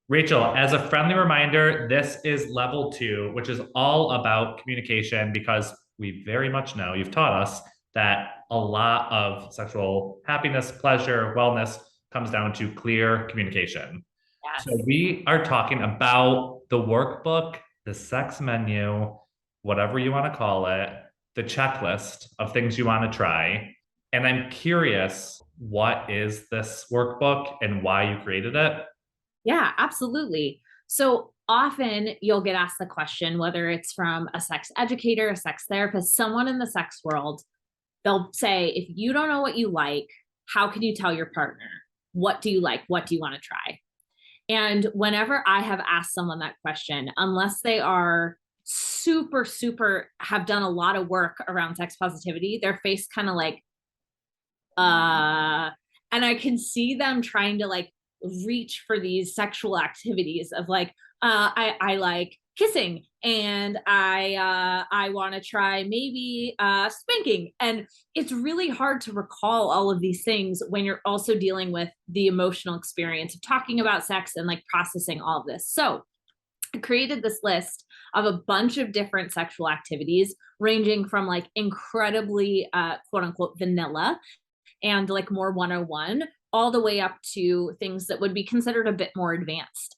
Rachel, as a friendly reminder, this is level two, which is all about communication because we very much know you've taught us that a lot of sexual happiness, pleasure, wellness comes down to clear communication. So Yes. we are talking about the workbook, the sex menu, whatever you want to call it, the checklist of things you want to try. And I'm curious, what is this workbook and why you created it? Yeah, absolutely. So often you'll get asked the question, whether it's from a sex educator, a sex therapist, someone in the sex world, they'll say, if you don't know what you like, how can you tell your partner? What do you like? What do you want to try? And whenever I have asked someone that question, unless they are super, have done a lot of work around sex positivity, their face kind of like, uh, and I can see them trying to like reach for these sexual activities of like, I like kissing and I want to try maybe spanking, and it's really hard to recall all of these things when you're also dealing with the emotional experience of talking about sex and like processing all of this. So I created this list of a bunch of different sexual activities ranging from like incredibly quote unquote vanilla and like more 101 all the way up to things that would be considered a bit more advanced.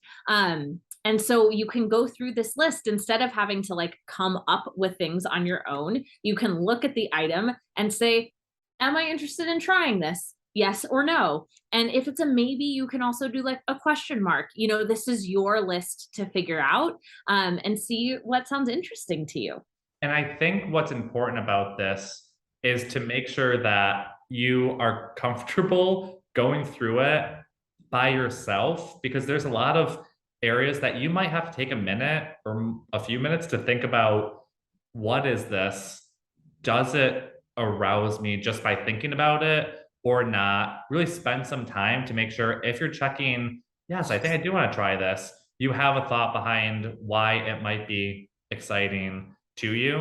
And so you can go through this list instead of having to like come up with things on your own. You can look at the item and say, am I interested in trying this? Yes or no. And if it's a maybe, you can also do like a question mark. This is your list to figure out, and see what sounds interesting to you. And I think what's important about this is to make sure that you are comfortable going through it by yourself because there's a lot of areas that you might have to take a minute or a few minutes to think about what is this? Does it arouse me just by thinking about it or not? Really spend some time to make sure if you're checking, yes, I think I do want to try this, you have a thought behind why it might be exciting to you,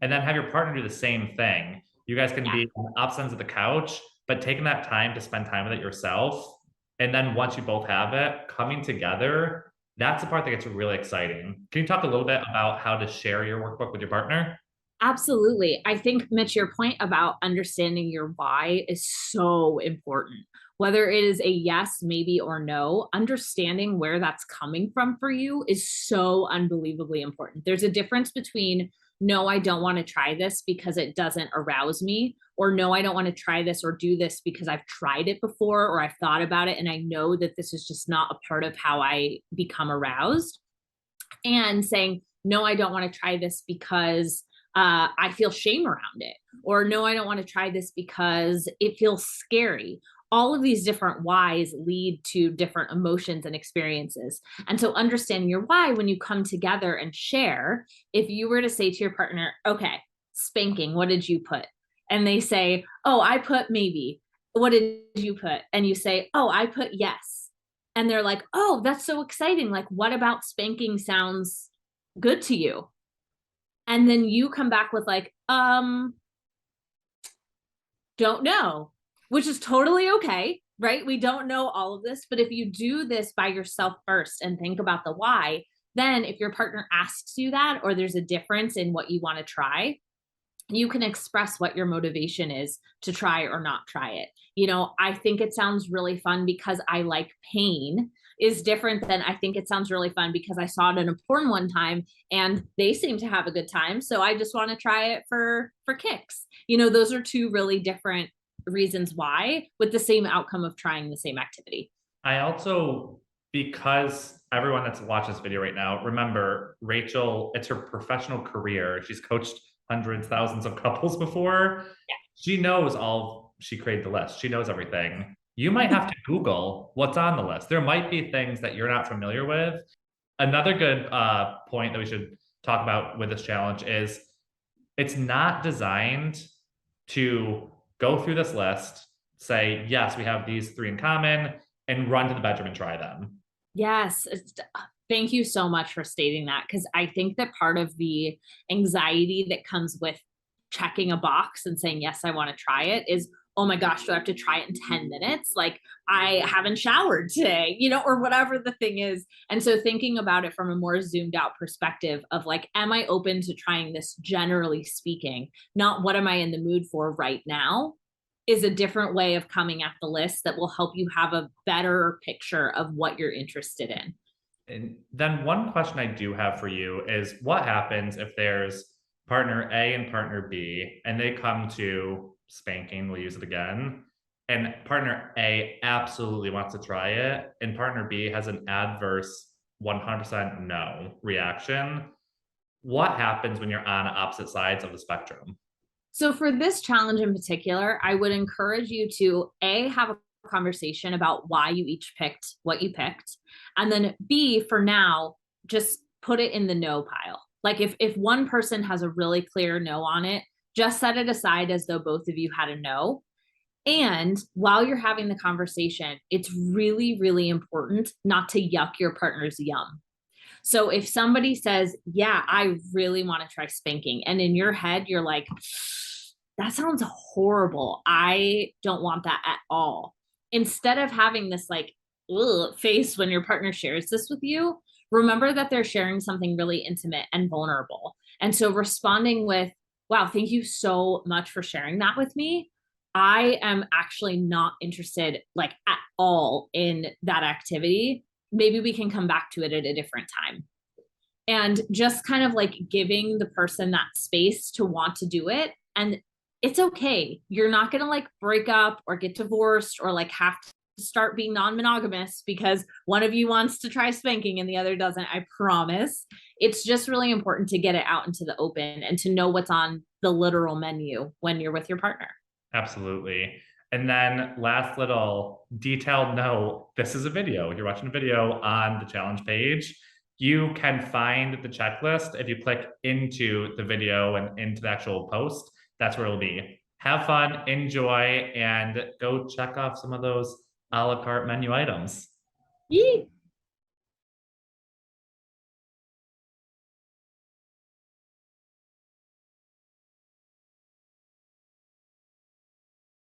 and then have your partner do the same thing. You guys can Yeah. be on opposite ends of the couch, but taking that time to spend time with it yourself. And then once you both have it, coming together, that's the part that gets really exciting. Can you talk a little bit about how to share your workbook with your partner? Absolutely. I think, Mitch, your point about understanding your why is so important. Whether it is a yes, maybe, or no, understanding where that's coming from for you is so unbelievably important. There's a difference between no, I don't want to try this because it doesn't arouse me, or no, I don't want to try this or do this because I've tried it before or I've thought about it and I know that this is just not a part of how I become aroused. And saying, no, I don't want to try this because I feel shame around it. Or no, I don't want to try this because it feels scary. All of these different whys lead to different emotions and experiences. And so understanding your why when you come together and share, if you were to say to your partner, okay, spanking, what did you put? And they say, oh, I put maybe. What did you put? And you say, oh, I put yes. And they're like, oh, that's so exciting. Like, what about spanking sounds good to you? And then you come back with like, don't know, which is totally okay, right? We don't know all of this, but if you do this by yourself first and think about the why, then if your partner asks you that or there's a difference in what you want to try, you can express what your motivation is to try or not try it. I think it sounds really fun because I like pain is different than I think it sounds really fun because I saw it in a porn one time and they seem to have a good time. So I just want to try it for kicks. Those are two really different reasons why with the same outcome of trying the same activity. I also, because everyone that's watching this video right now, remember Rachel, it's her professional career. She's coached hundreds, thousands of couples before. She knows all, she created the list. She knows everything. You might have to Google what's on the list. There might be things that you're not familiar with. Another good point that we should talk about with this challenge is it's not designed to go through this list, say, yes, we have these three in common, and run to the bedroom and try them. Yes. Thank you so much for stating that because I think that part of the anxiety that comes with checking a box and saying, yes, I want to try it is oh my gosh, do I have to try it in 10 minutes? Like, I haven't showered today, or whatever the thing is. And so thinking about it from a more zoomed out perspective of like, am I open to trying this generally speaking, not what am I in the mood for right now, is a different way of coming at the list that will help you have a better picture of what you're interested in. And then one question I do have for you is what happens if there's partner A and partner B and they come to spanking, we'll use it again, and partner A absolutely wants to try it, and partner B has an adverse 100% no reaction. What happens when you're on opposite sides of the spectrum? So for this challenge in particular, I would encourage you to have a conversation about why you each picked what you picked. And then B, for now, just put it in the no pile. Like if one person has a really clear no on it, just set it aside as though both of you had a no. And while you're having the conversation, it's really, really important not to yuck your partner's yum. So if somebody says, yeah, I really want to try spanking, and in your head, you're like, that sounds horrible. I don't want that at all. Instead of having this like face when your partner shares this with you, remember that they're sharing something really intimate and vulnerable. And so responding with, wow, thank you so much for sharing that with me. I am actually not interested like at all in that activity. Maybe we can come back to it at a different time. And just kind of like giving the person that space to want to do it. And it's okay. You're not going to like break up or get divorced or like have to start being non-monogamous because one of you wants to try spanking and the other doesn't. I promise. It's just really important to get it out into the open and to know what's on the literal menu when you're with your partner. Absolutely. And then last little detailed note, this is a video. You're watching a video on the challenge page. You can find the checklist if you click into the video and into the actual post. That's where it'll be. Have fun, enjoy, and go check off some of those a la carte menu items. Yee.